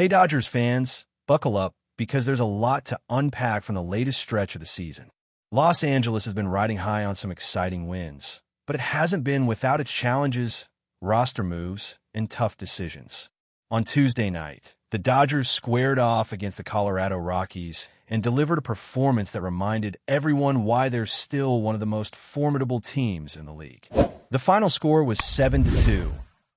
Hey Dodgers fans, buckle up because there's a lot to unpack from the latest stretch of the season. Los Angeles has been riding high on some exciting wins, but it hasn't been without its challenges, roster moves, and tough decisions. On Tuesday night, the Dodgers squared off against the Colorado Rockies and delivered a performance that reminded everyone why they're still one of the most formidable teams in the league. The final score was 7-2,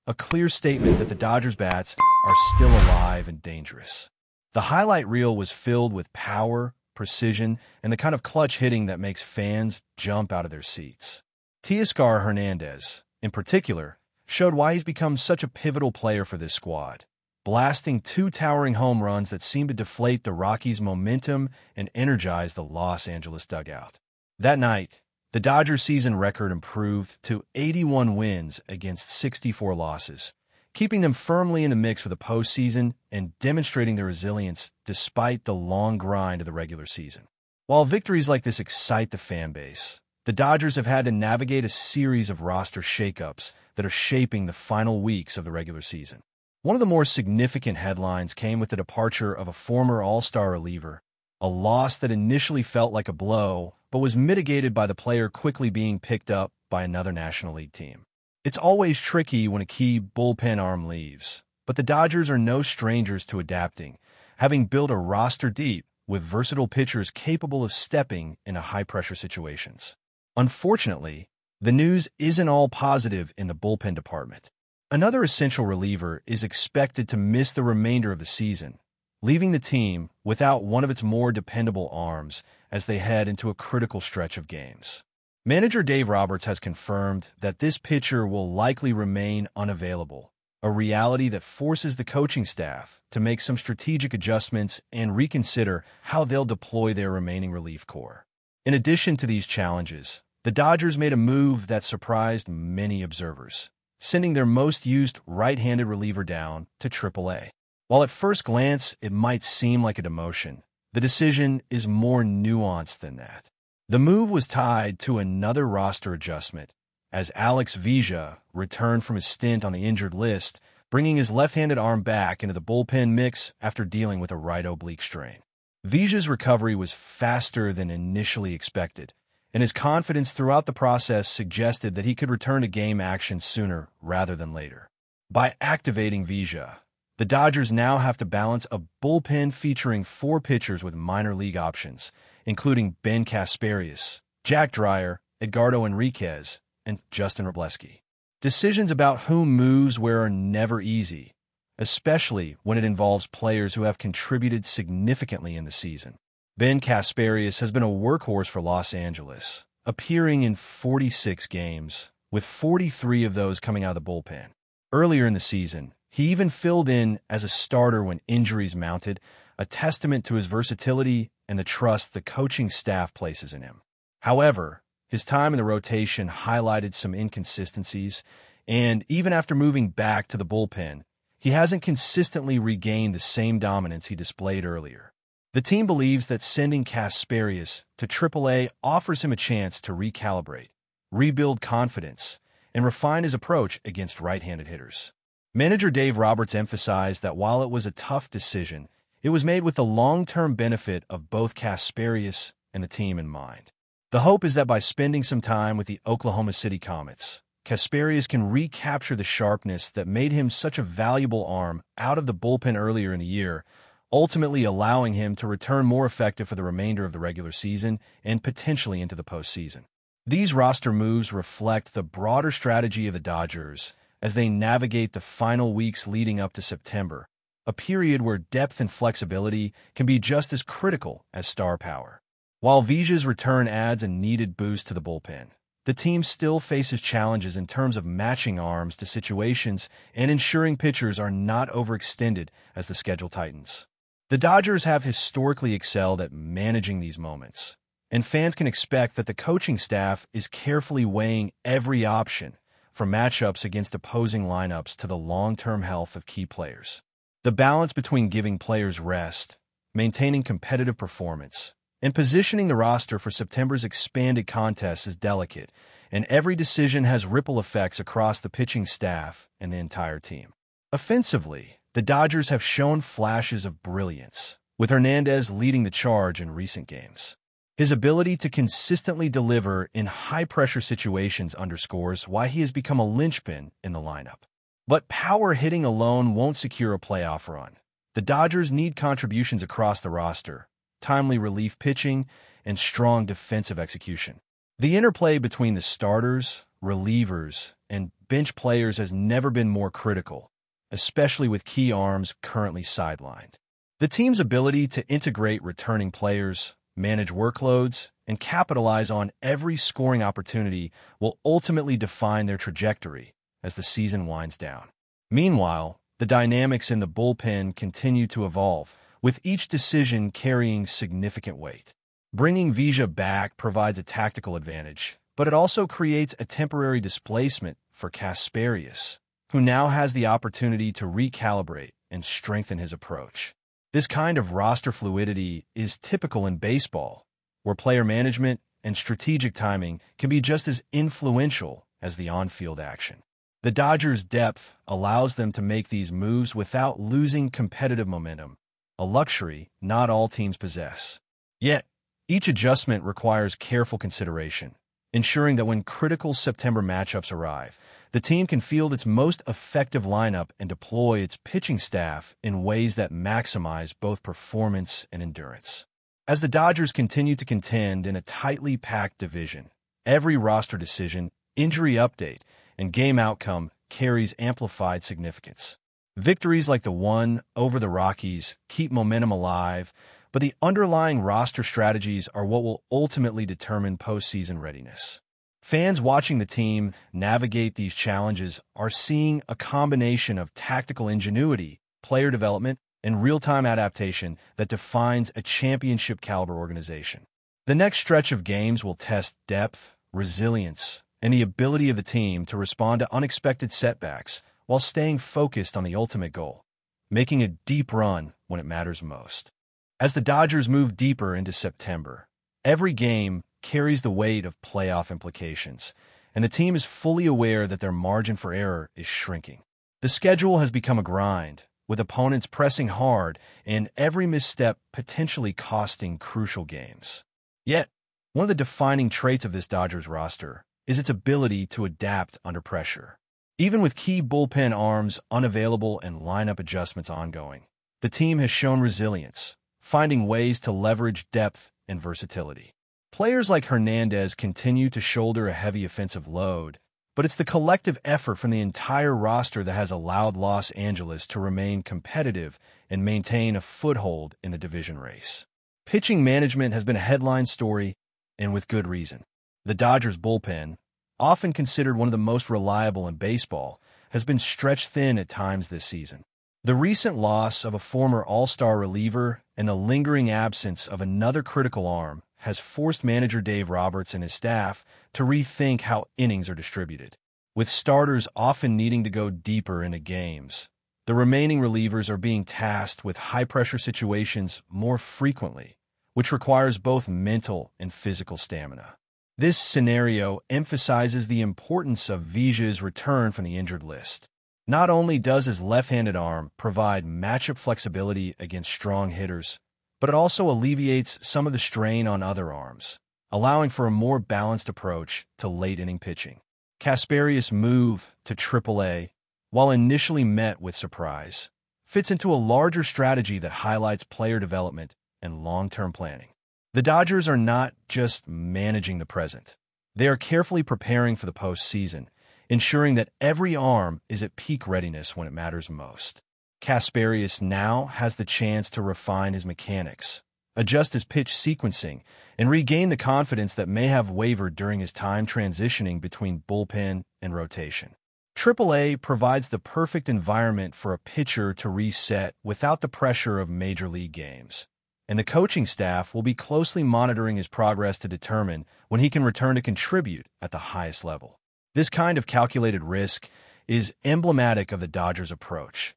a clear statement that the Dodgers bats are still alive and dangerous. The highlight reel was filled with power, precision, and the kind of clutch hitting that makes fans jump out of their seats. Teoscar Hernandez, in particular, showed why he's become such a pivotal player for this squad, blasting two towering home runs that seemed to deflate the Rockies' momentum and energize the Los Angeles dugout. That night, the Dodgers' season record improved to 81 wins against 64 losses, keeping them firmly in the mix for the postseason and demonstrating their resilience despite the long grind of the regular season. While victories like this excite the fan base, the Dodgers have had to navigate a series of roster shakeups that are shaping the final weeks of the regular season. One of the more significant headlines came with the departure of a former All-Star reliever, a loss that initially felt like a blow, but was mitigated by the player quickly being picked up by another National League team. It's always tricky when a key bullpen arm leaves, but the Dodgers are no strangers to adapting, having built a roster deep with versatile pitchers capable of stepping into high-pressure situations. Unfortunately, the news isn't all positive in the bullpen department. Another essential reliever is expected to miss the remainder of the season, leaving the team without one of its more dependable arms as they head into a critical stretch of games. Manager Dave Roberts has confirmed that this pitcher will likely remain unavailable, a reality that forces the coaching staff to make some strategic adjustments and reconsider how they'll deploy their remaining relief corps. In addition to these challenges, the Dodgers made a move that surprised many observers, sending their most used right-handed reliever down to AAA. While at first glance it might seem like a demotion, the decision is more nuanced than that. The move was tied to another roster adjustment, as Alex Vesia returned from his stint on the injured list, bringing his left-handed arm back into the bullpen mix after dealing with a right oblique strain. Vesia's recovery was faster than initially expected, and his confidence throughout the process suggested that he could return to game action sooner rather than later. By activating Vesia, the Dodgers now have to balance a bullpen featuring 4 pitchers with minor league options, including Ben Kasparias, Jack Dreyer, Edgardo Enriquez, and Justin Wrobleski. Decisions about who moves where are never easy, especially when it involves players who have contributed significantly in the season. Ben Kasparias has been a workhorse for Los Angeles, appearing in 46 games, with 43 of those coming out of the bullpen. Earlier in the season, he even filled in as a starter when injuries mounted, a testament to his versatility and the trust the coaching staff places in him. However, his time in the rotation highlighted some inconsistencies, and even after moving back to the bullpen, he hasn't consistently regained the same dominance he displayed earlier. The team believes that sending Kasparias to AAA offers him a chance to recalibrate, rebuild confidence, and refine his approach against right-handed hitters. Manager Dave Roberts emphasized that while it was a tough decision, it was made with the long-term benefit of both Kasparias and the team in mind. The hope is that by spending some time with the Oklahoma City Comets, Kasparias can recapture the sharpness that made him such a valuable arm out of the bullpen earlier in the year, ultimately allowing him to return more effective for the remainder of the regular season and potentially into the postseason. These roster moves reflect the broader strategy of the Dodgers as they navigate the final weeks leading up to September, a period where depth and flexibility can be just as critical as star power. While Vesia's return adds a needed boost to the bullpen, the team still faces challenges in terms of matching arms to situations and ensuring pitchers are not overextended as the schedule tightens. The Dodgers have historically excelled at managing these moments, and fans can expect that the coaching staff is carefully weighing every option, from matchups against opposing lineups to the long-term health of key players. The balance between giving players rest, maintaining competitive performance, and positioning the roster for September's expanded contest is delicate, and every decision has ripple effects across the pitching staff and the entire team. Offensively, the Dodgers have shown flashes of brilliance, with Hernandez leading the charge in recent games. His ability to consistently deliver in high-pressure situations underscores why he has become a linchpin in the lineup. But power hitting alone won't secure a playoff run. The Dodgers need contributions across the roster, timely relief pitching, and strong defensive execution. The interplay between the starters, relievers, and bench players has never been more critical, especially with key arms currently sidelined. The team's ability to integrate returning players, manage workloads, and capitalize on every scoring opportunity will ultimately define their trajectory as the season winds down. Meanwhile, the dynamics in the bullpen continue to evolve, with each decision carrying significant weight. Bringing Vija back provides a tactical advantage, but it also creates a temporary displacement for Casparius, who now has the opportunity to recalibrate and strengthen his approach. This kind of roster fluidity is typical in baseball, where player management and strategic timing can be just as influential as the on-field action. The Dodgers' depth allows them to make these moves without losing competitive momentum, a luxury not all teams possess. Yet, each adjustment requires careful consideration, ensuring that when critical September matchups arrive, the team can field its most effective lineup and deploy its pitching staff in ways that maximize both performance and endurance. As the Dodgers continue to contend in a tightly packed division, every roster decision, injury update, and game outcome carries amplified significance. Victories like the one over the Rockies keep momentum alive, but the underlying roster strategies are what will ultimately determine postseason readiness. Fans watching the team navigate these challenges are seeing a combination of tactical ingenuity, player development, and real-time adaptation that defines a championship-caliber organization. The next stretch of games will test depth, resilience, and the ability of the team to respond to unexpected setbacks while staying focused on the ultimate goal, making a deep run when it matters most. As the Dodgers move deeper into September, every game carries the weight of playoff implications, and the team is fully aware that their margin for error is shrinking. The schedule has become a grind, with opponents pressing hard and every misstep potentially costing crucial games. Yet, one of the defining traits of this Dodgers roster is its ability to adapt under pressure. Even with key bullpen arms unavailable and lineup adjustments ongoing, the team has shown resilience, finding ways to leverage depth and versatility. Players like Hernandez continue to shoulder a heavy offensive load, but it's the collective effort from the entire roster that has allowed Los Angeles to remain competitive and maintain a foothold in the division race. Pitching management has been a headline story, and with good reason. The Dodgers' bullpen, often considered one of the most reliable in baseball, has been stretched thin at times this season. The recent loss of a former all-star reliever and the lingering absence of another critical arm has forced manager Dave Roberts and his staff to rethink how innings are distributed. With starters often needing to go deeper into games, the remaining relievers are being tasked with high-pressure situations more frequently, which requires both mental and physical stamina. This scenario emphasizes the importance of Vija's return from the injured list. Not only does his left-handed arm provide matchup flexibility against strong hitters, but it also alleviates some of the strain on other arms, allowing for a more balanced approach to late-inning pitching. Casparius' move to AAA, while initially met with surprise, fits into a larger strategy that highlights player development and long-term planning. The Dodgers are not just managing the present. They are carefully preparing for the postseason, ensuring that every arm is at peak readiness when it matters most. Casparius now has the chance to refine his mechanics, adjust his pitch sequencing, and regain the confidence that may have wavered during his time transitioning between bullpen and rotation. AAA provides the perfect environment for a pitcher to reset without the pressure of major league games, and the coaching staff will be closely monitoring his progress to determine when he can return to contribute at the highest level. This kind of calculated risk is emblematic of the Dodgers' approach,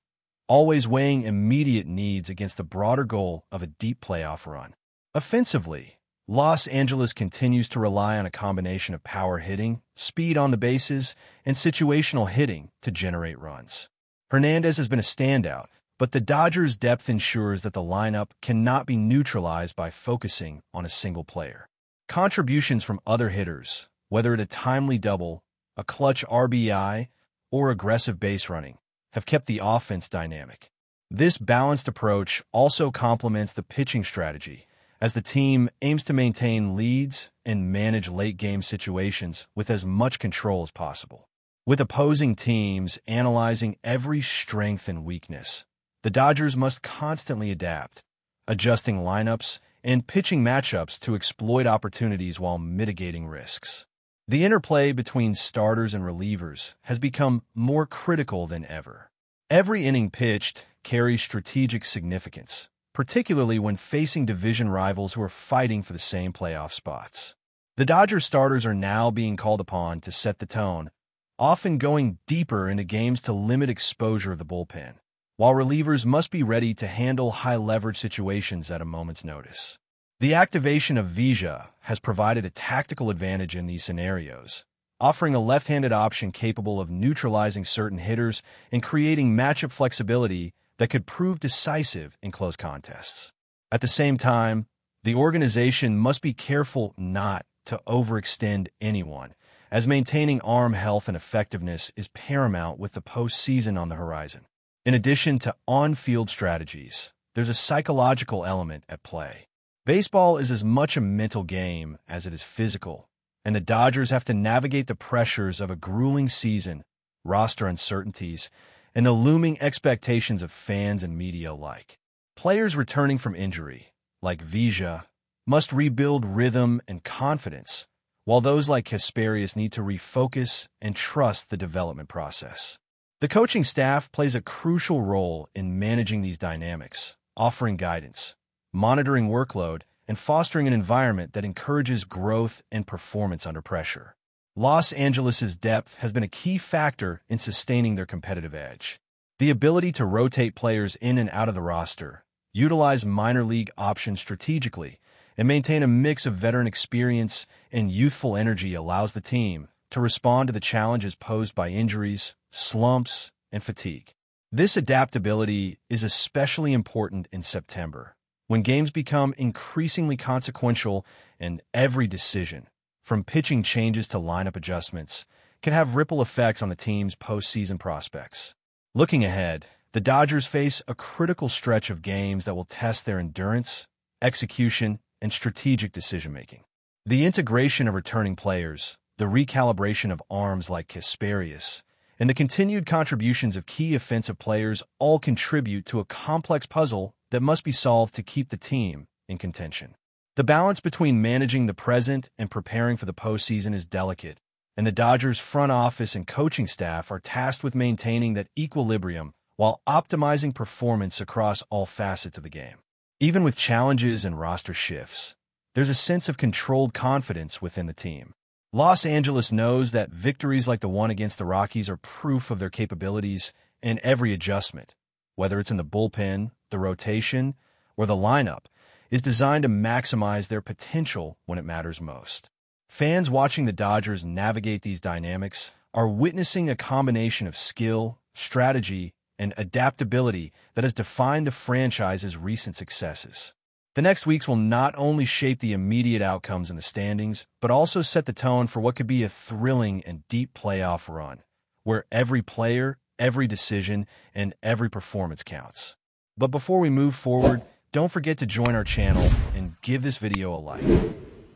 always weighing immediate needs against the broader goal of a deep playoff run. Offensively, Los Angeles continues to rely on a combination of power hitting, speed on the bases, and situational hitting to generate runs. Hernandez has been a standout, but the Dodgers' depth ensures that the lineup cannot be neutralized by focusing on a single player. Contributions from other hitters, whether at a timely double, a clutch RBI, or aggressive base running, have kept the offense dynamic. This balanced approach also complements the pitching strategy, as the team aims to maintain leads and manage late-game situations with as much control as possible. With opposing teams analyzing every strength and weakness, the Dodgers must constantly adapt, adjusting lineups and pitching matchups to exploit opportunities while mitigating risks. The interplay between starters and relievers has become more critical than ever. Every inning pitched carries strategic significance, particularly when facing division rivals who are fighting for the same playoff spots. The Dodgers starters are now being called upon to set the tone, often going deeper into games to limit exposure of the bullpen, while relievers must be ready to handle high-leverage situations at a moment's notice. The activation of Vija has provided a tactical advantage in these scenarios, offering a left-handed option capable of neutralizing certain hitters and creating matchup flexibility that could prove decisive in close contests. At the same time, the organization must be careful not to overextend anyone, as maintaining arm health and effectiveness is paramount with the postseason on the horizon. In addition to on-field strategies, there's a psychological element at play. Baseball is as much a mental game as it is physical, and the Dodgers have to navigate the pressures of a grueling season, roster uncertainties, and the looming expectations of fans and media alike. Players returning from injury, like Vija, must rebuild rhythm and confidence, while those like Kasparius need to refocus and trust the development process. The coaching staff plays a crucial role in managing these dynamics, offering guidance, monitoring workload, and fostering an environment that encourages growth and performance under pressure. Los Angeles' depth has been a key factor in sustaining their competitive edge. The ability to rotate players in and out of the roster, utilize minor league options strategically, and maintain a mix of veteran experience and youthful energy allows the team to respond to the challenges posed by injuries, slumps, and fatigue. This adaptability is especially important in September, when games become increasingly consequential and every decision, from pitching changes to lineup adjustments, can have ripple effects on the team's postseason prospects. Looking ahead, the Dodgers face a critical stretch of games that will test their endurance, execution, and strategic decision-making. The integration of returning players, the recalibration of arms like Kasparius, and the continued contributions of key offensive players all contribute to a complex puzzle that must be solved to keep the team in contention. The balance between managing the present and preparing for the postseason is delicate, and the Dodgers' front office and coaching staff are tasked with maintaining that equilibrium while optimizing performance across all facets of the game. Even with challenges and roster shifts, there's a sense of controlled confidence within the team. Los Angeles knows that victories like the one against the Rockies are proof of their capabilities, and every adjustment, whether it's in the bullpen, the rotation, or the lineup, is designed to maximize their potential when it matters most. Fans watching the Dodgers navigate these dynamics are witnessing a combination of skill, strategy, and adaptability that has defined the franchise's recent successes. The next weeks will not only shape the immediate outcomes in the standings, but also set the tone for what could be a thrilling and deep playoff run, where every player, every decision, and every performance counts. But before we move forward, don't forget to join our channel and give this video a like.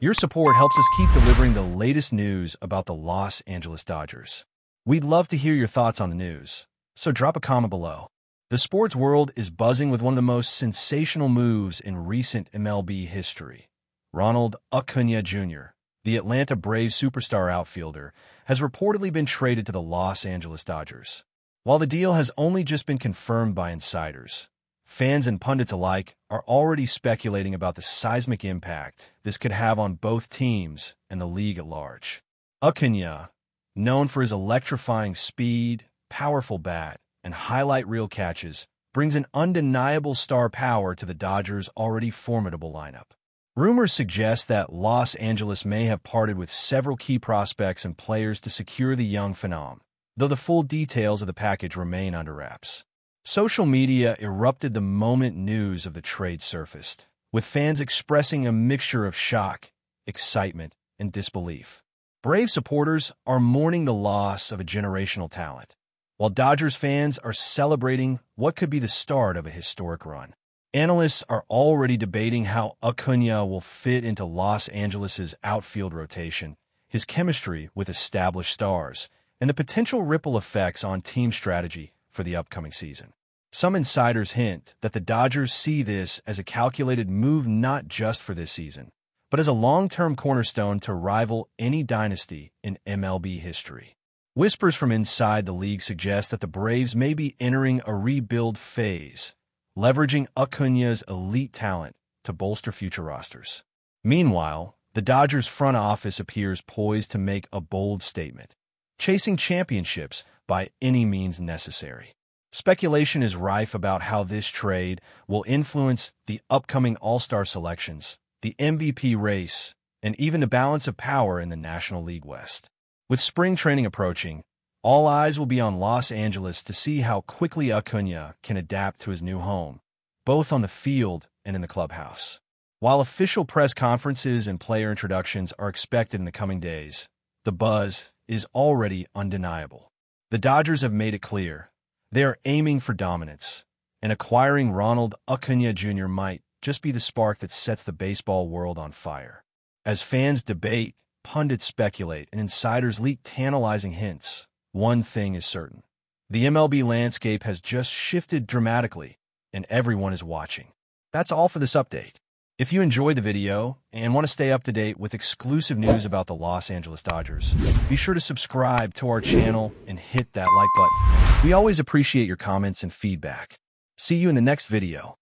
Your support helps us keep delivering the latest news about the Los Angeles Dodgers. We'd love to hear your thoughts on the news, so drop a comment below. The sports world is buzzing with one of the most sensational moves in recent MLB history. Ronald ACUñA Jr., the Atlanta Braves superstar outfielder, has reportedly been traded to the Los Angeles Dodgers. While the deal has only just been confirmed by insiders, fans and pundits alike are already speculating about the seismic impact this could have on both teams and the league at large. ACUñA, known for his electrifying speed, powerful bat, and highlight reel catches, brings an undeniable star power to the Dodgers' already formidable lineup. Rumors suggest that Los Angeles may have parted with several key prospects and players to secure the young phenom, though the full details of the package remain under wraps. Social media erupted the moment news of the trade surfaced, with fans expressing a mixture of shock, excitement, and disbelief. Brave supporters are mourning the loss of a generational talent, while Dodgers fans are celebrating what could be the start of a historic run. Analysts are already debating how ACUñA will fit into Los Angeles' outfield rotation, his chemistry with established stars, and the potential ripple effects on team strategy for the upcoming season. Some insiders hint that the Dodgers see this as a calculated move not just for this season, but as a long-term cornerstone to rival any dynasty in MLB history. Whispers from inside the league suggest that the Braves may be entering a rebuild phase, leveraging ACUñA's elite talent to bolster future rosters. Meanwhile, the Dodgers front office appears poised to make a bold statement, chasing championships by any means necessary. Speculation is rife about how this trade will influence the upcoming All-Star selections, the MVP race, and even the balance of power in the National League West. With spring training approaching, all eyes will be on Los Angeles to see how quickly ACUñA can adapt to his new home, both on the field and in the clubhouse. While official press conferences and player introductions are expected in the coming days, the buzz is already undeniable. The Dodgers have made it clear they are aiming for dominance, and acquiring Ronald ACUñA Jr. might just be the spark that sets the baseball world on fire. As fans debate, pundits speculate, and insiders leak tantalizing hints, one thing is certain. The MLB landscape has just shifted dramatically, and everyone is watching. That's all for this update. If you enjoyed the video and want to stay up to date with exclusive news about the Los Angeles Dodgers, be sure to subscribe to our channel and hit that like button. We always appreciate your comments and feedback. See you in the next video.